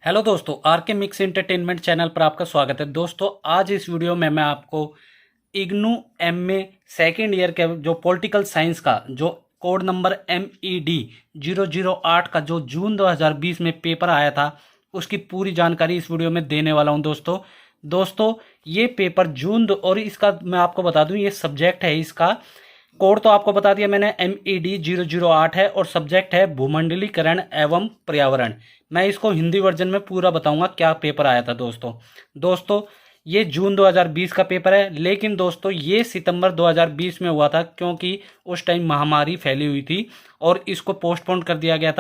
Hello दोस्तों, are के mix entertainment channel पर आपका स्वागत है। दोस्तों, आज इस वीडियो में मैं आपको इग्नू एमए सेकेंड ईयर के जो पॉलिटिकल साइंस का जो कोड नंबर MED 008 का जो जून 2020 में पेपर आया था उसकी पूरी जानकारी इस वीडियो में देने वाला हूं। दोस्तों ये पेपर और इसका मैं आपको बता दूं, ये सब्जेक्ट है, इसका कोड तो आपको बता दिया मैंने, MED 008 है और सब्जेक्ट है भूमंडलीकरण एवं पर्यावरण। मैं इसको हिंदी वर्जन में पूरा बताऊंगा क्या पेपर आया था। दोस्तों ये जून 2020 का पेपर है, लेकिन दोस्तों ये सितंबर 2020 में हुआ था क्योंकि उस टाइम महामारी फैली हुई थी और इसको पोस्टपोन कर दिया गया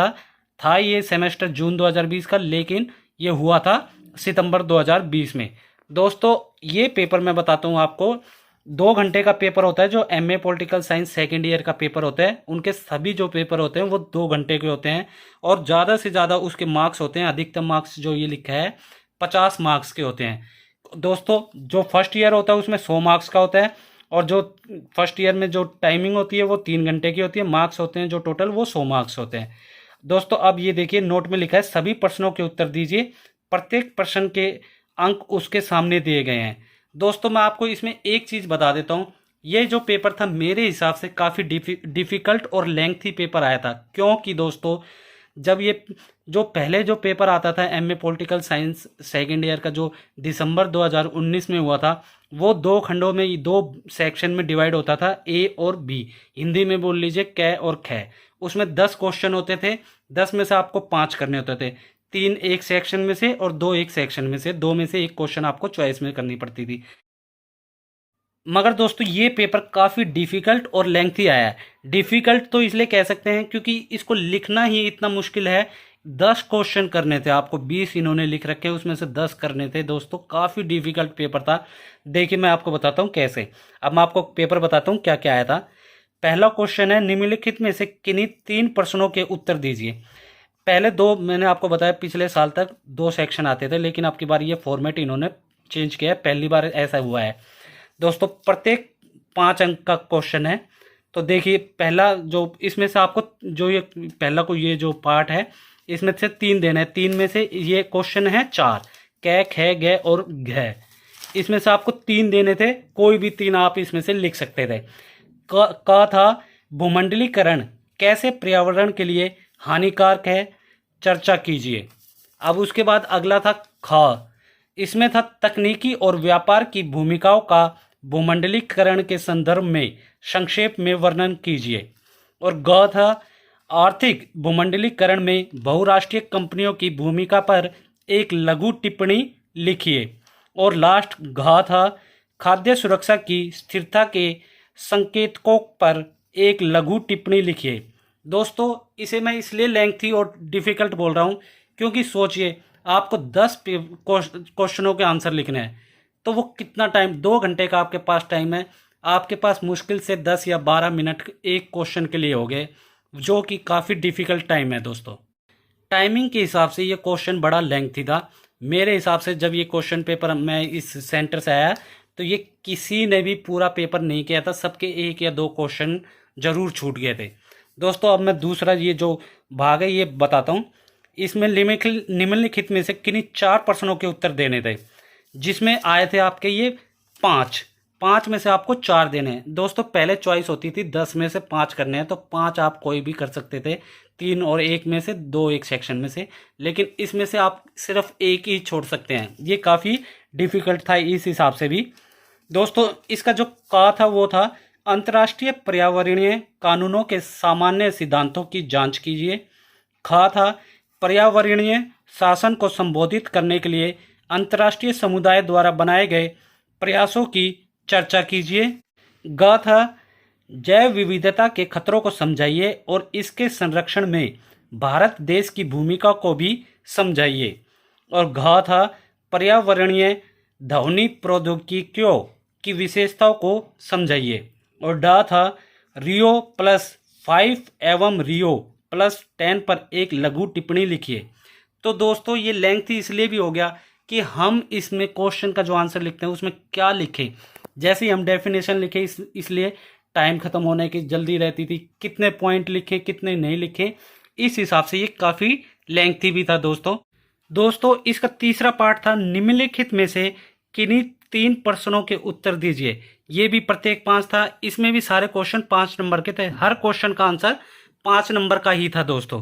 था ये सेमेस्टर जून 2020 का, लेकिन ये हुआ था सितंबर 2020 में। दोस्तों ये पेपर मैं बताता हूँ आपको, 2 घंटे का पेपर होता है। जो MA political science second year का पेपर होता है उनके सभी जो पेपर होते हैं वो 2 घंटे के होते हैं और ज़्यादा से ज़्यादा उसके मार्क्स होते हैं, अधिकतम मार्क्स जो ये लिखा है 50 मार्क्स के होते हैं। दोस्तों जो फर्स्ट ईयर होता है उसमें 100 मार्क्स का होता है और जो फर्स्ट ईयर में जो टाइमिंग होती है वो 3 घंटे की होती है। मार्क्स होते हैं जो टोटल वो 100 मार्क्स होते हैं। दोस्तों अब ये देखिए, नोट में लिखा है सभी प्रश्नों के उत्तर दीजिए, प्रत्येक प्रश्न के अंक उसके सामने दिए गए हैं। दोस्तों मैं आपको इसमें एक चीज़ बता देता हूँ, ये जो पेपर था मेरे हिसाब से काफ़ी डिफ़िकल्ट और लेंथी पेपर आया था, क्योंकि दोस्तों जब ये जो पहले जो पेपर आता था MA political science second year का जो दिसंबर 2019 में हुआ था, वो 2 खंडों में 2 सेक्शन में डिवाइड होता था, A और B, हिंदी में बोल लीजिए क और ख। उसमें 10 क्वेश्चन होते थे, 10 में से आपको 5 करने होते थे, 3 एक सेक्शन में से और 2 एक सेक्शन में से, 2 में से एक क्वेश्चन आपको चॉइस में करनी पड़ती थी। मगर दोस्तों ये पेपर काफ़ी डिफ़िकल्ट और लेंथी आया है। डिफ़िकल्ट तो इसलिए कह सकते हैं क्योंकि इसको लिखना ही इतना मुश्किल है। 10 क्वेश्चन करने थे आपको, 20 इन्होंने लिख रखे, उसमें से 10 करने थे। दोस्तों काफ़ी डिफ़िकल्ट पेपर था। देखिए मैं आपको बताता हूँ कैसे। अब मैं आपको पेपर बताता हूँ क्या क्या आया था। पहला क्वेश्चन है, निम्नलिखित में से किन्हीं 3 प्रश्नों के उत्तर दीजिए। पहले 2 मैंने आपको बताया, पिछले साल तक 2 सेक्शन आते थे, लेकिन अब की बार ये फॉर्मेट इन्होंने चेंज किया है, पहली बार ऐसा हुआ है। दोस्तों प्रत्येक 5 अंक का क्वेश्चन है। तो देखिए पहला जो इसमें से आपको जो ये पहला को ये जो पार्ट है इसमें से 3 देना है। 3 में से ये क्वेश्चन है 4, क ख ग और घ। इसमें से आपको 3 देने थे, कोई भी 3 आप इसमें से लिख सकते थे। का था भूमंडलीकरण कैसे पर्यावरण के लिए हानिकारक है, चर्चा कीजिए। अब उसके बाद अगला था ख, इसमें था तकनीकी और व्यापार की भूमिकाओं का भूमंडलीकरण के संदर्भ में संक्षेप में वर्णन कीजिए। और ग था आर्थिक भूमंडलीकरण में बहुराष्ट्रीय कंपनियों की भूमिका पर एक लघु टिप्पणी लिखिए। और लास्ट घ था खाद्य सुरक्षा की स्थिरता के संकेतकों पर एक लघु टिप्पणी लिखिए। दोस्तों इसे मैं इसलिए लेंथी और डिफ़िकल्ट बोल रहा हूँ क्योंकि सोचिए आपको 10 क्वेश्चनों के आंसर लिखने हैं, तो वो कितना टाइम, 2 घंटे का आपके पास टाइम है, आपके पास मुश्किल से 10 या 12 मिनट एक क्वेश्चन के लिए हो गए, जो कि काफ़ी डिफ़िकल्ट टाइम है। दोस्तों टाइमिंग के हिसाब से ये क्वेश्चन बड़ा लेंथी था मेरे हिसाब से। जब ये क्वेश्चन पेपर मैं इस सेंटर से आया तो ये किसी ने भी पूरा पेपर नहीं किया था, सबके 1 या 2 क्वेश्चन जरूर छूट गए थे। दोस्तों अब मैं दूसरा ये जो भाग है ये बताता हूँ। इसमें निम्नलिखित में से किन्हीं 4 प्रश्नों के उत्तर देने थे, जिसमें आए थे आपके ये 5 में से आपको 4 देने हैं। दोस्तों पहले चॉइस होती थी 10 में से 5 करने हैं, तो 5 आप कोई भी कर सकते थे, 3 और 1 में से 2 एक सेक्शन में से, लेकिन इसमें से आप सिर्फ 1 ही छोड़ सकते हैं। ये काफ़ी डिफ़िकल्ट था इस हिसाब से भी। दोस्तों इसका जो का था वो था अंतर्राष्ट्रीय पर्यावरणीय कानूनों के सामान्य सिद्धांतों की जांच कीजिए। खा था पर्यावरणीय शासन को संबोधित करने के लिए अंतर्राष्ट्रीय समुदाय द्वारा बनाए गए प्रयासों की चर्चा कीजिए। ग था जैव विविधता के खतरों को समझाइए और इसके संरक्षण में भारत देश की भूमिका को भी समझाइए। और घ था पर्यावरणीय ध्वनि प्रौद्योगिकियों की विशेषताओं को समझाइए। और डा था Rio+5 एवं Rio+10 पर एक लघु टिप्पणी लिखिए। तो दोस्तों ये लेंथी इसलिए भी हो गया कि हम इसमें क्वेश्चन का जो आंसर लिखते हैं उसमें क्या लिखें, जैसे ही हम डेफिनेशन लिखे इसलिए टाइम खत्म होने की जल्दी रहती थी, कितने पॉइंट लिखें कितने नहीं लिखें, इस हिसाब से ये काफ़ी लेंथी भी था। दोस्तों दोस्तों इसका तीसरा पार्ट था निम्नलिखित में से किन्हीं 3 प्रश्नों के उत्तर दीजिए। ये भी प्रत्येक 5 था। इसमें भी सारे क्वेश्चन 5 नंबर के थे। हर क्वेश्चन का आंसर 5 नंबर का ही था दोस्तों।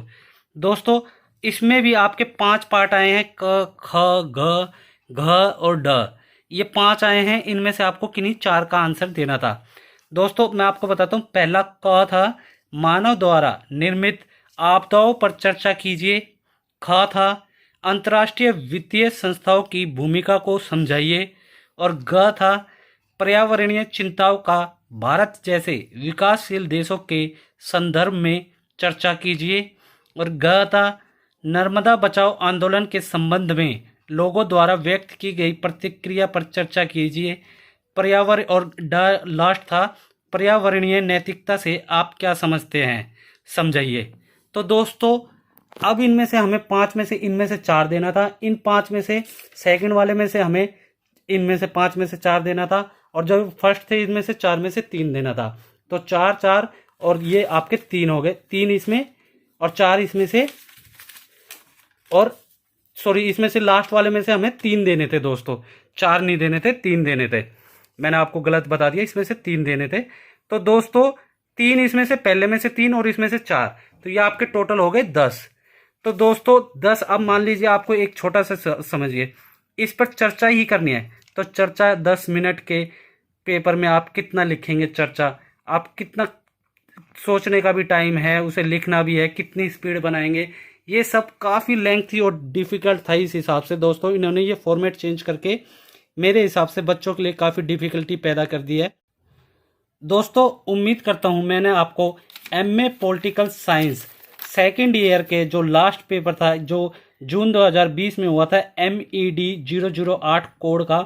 दोस्तों इसमें भी आपके 5 पार्ट आए हैं, क ख ग घ और ड। ये 5 आए हैं, इनमें से आपको किन्हीं 4 का आंसर देना था। दोस्तों मैं आपको बताता हूँ, पहला क था मानव द्वारा निर्मित आपदाओं पर चर्चा कीजिए। ख था अंतर्राष्ट्रीय वित्तीय संस्थाओं की भूमिका को समझाइए। और ग था पर्यावरणीय चिंताओं का भारत जैसे विकासशील देशों के संदर्भ में चर्चा कीजिए। और ग था नर्मदा बचाओ आंदोलन के संबंध में लोगों द्वारा व्यक्त की गई प्रतिक्रिया पर चर्चा कीजिए। पर्यावरण और लास्ट था पर्यावरणीय नैतिकता से आप क्या समझते हैं, समझाइए। तो दोस्तों अब इनमें से हमें 5 में से इनमें से 4 देना था। इन 5 में से सेकंड वाले में से हमें इनमें से 5 में से 4 देना था, और जो फर्स्ट थे इनमें से 4 में से 3 देना था। तो 4 4 और ये आपके 3 हो गए, 3 इसमें और 4 इसमें से, और सॉरी इसमें से लास्ट वाले में से हमें 3 देने थे दोस्तों, 4 नहीं देने थे, 3 देने थे। मैंने आपको गलत बता दिया, इसमें से 3 देने थे। तो दोस्तों 3 इसमें से, पहले में से 3 और इसमें से 4, तो ये आपके टोटल हो गए 10। तो दोस्तों 10, अब मान लीजिए आपको एक छोटा सा समझिए, इस पर चर्चा ही करनी है। तो चर्चा 10 मिनट के पेपर में आप कितना लिखेंगे चर्चा, आप कितना सोचने का भी टाइम है, उसे लिखना भी है, कितनी स्पीड बनाएंगे, ये सब काफ़ी लेंथी और डिफ़िकल्ट था। इस हिसाब से दोस्तों इन्होंने ये फॉर्मेट चेंज करके मेरे हिसाब से बच्चों के लिए काफ़ी डिफ़िकल्टी पैदा कर दी है। दोस्तों उम्मीद करता हूँ मैंने आपको MA political science second year के जो लास्ट पेपर था, जो जून 2020 में हुआ था, MED 008 कोड का,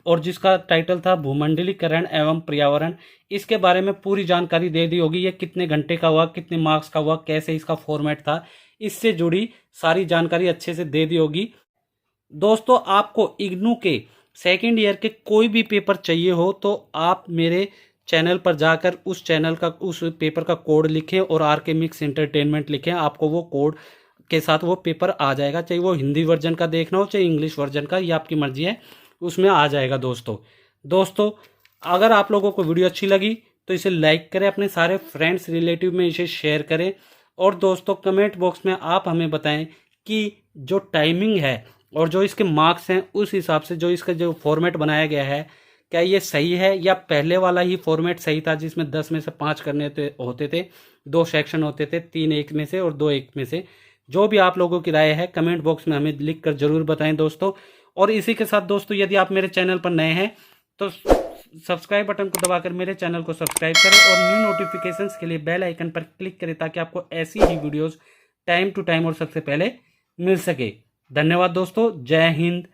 और जिसका टाइटल था भूमंडलीकरण एवं पर्यावरण, इसके बारे में पूरी जानकारी दे दी होगी। ये कितने घंटे का हुआ, कितने मार्क्स का हुआ, कैसे इसका फॉर्मेट था, इससे जुड़ी सारी जानकारी अच्छे से दे दी होगी। दोस्तों आपको इग्नू के सेकेंड ईयर के कोई भी पेपर चाहिए हो तो आप मेरे चैनल पर जाकर उस चैनल का, उस पेपर का कोड लिखें और RK मिक्स एंटरटेनमेंट लिखें, आपको वो कोड के साथ वो पेपर आ जाएगा। चाहे वो हिंदी वर्जन का देखना हो चाहे इंग्लिश वर्जन का, ये आपकी मर्जी है, उसमें आ जाएगा दोस्तों अगर आप लोगों को वीडियो अच्छी लगी तो इसे लाइक करें, अपने सारे फ्रेंड्स रिलेटिव में इसे शेयर करें। और दोस्तों कमेंट बॉक्स में आप हमें बताएं कि जो टाइमिंग है और जो इसके मार्क्स हैं, उस हिसाब से जो इसका जो फॉर्मेट बनाया गया है, क्या ये सही है या पहले वाला ही फॉर्मेट सही था, जिसमें 10 में से 5 करने होते थे, 2 सेक्शन होते थे, 3 एक में से और 2 एक में से। जो भी आप लोगों की राय है कमेंट बॉक्स में हमें लिख कर जरूर बताएं दोस्तों। और इसी के साथ दोस्तों यदि आप मेरे चैनल पर नए हैं तो सब्सक्राइब बटन को दबाकर मेरे चैनल को सब्सक्राइब करें और न्यू नोटिफिकेशंस के लिए बेल आइकन पर क्लिक करें, ताकि आपको ऐसी ही वीडियोस टाइम टू टाइम और सबसे पहले मिल सके। धन्यवाद दोस्तों। जय हिंद,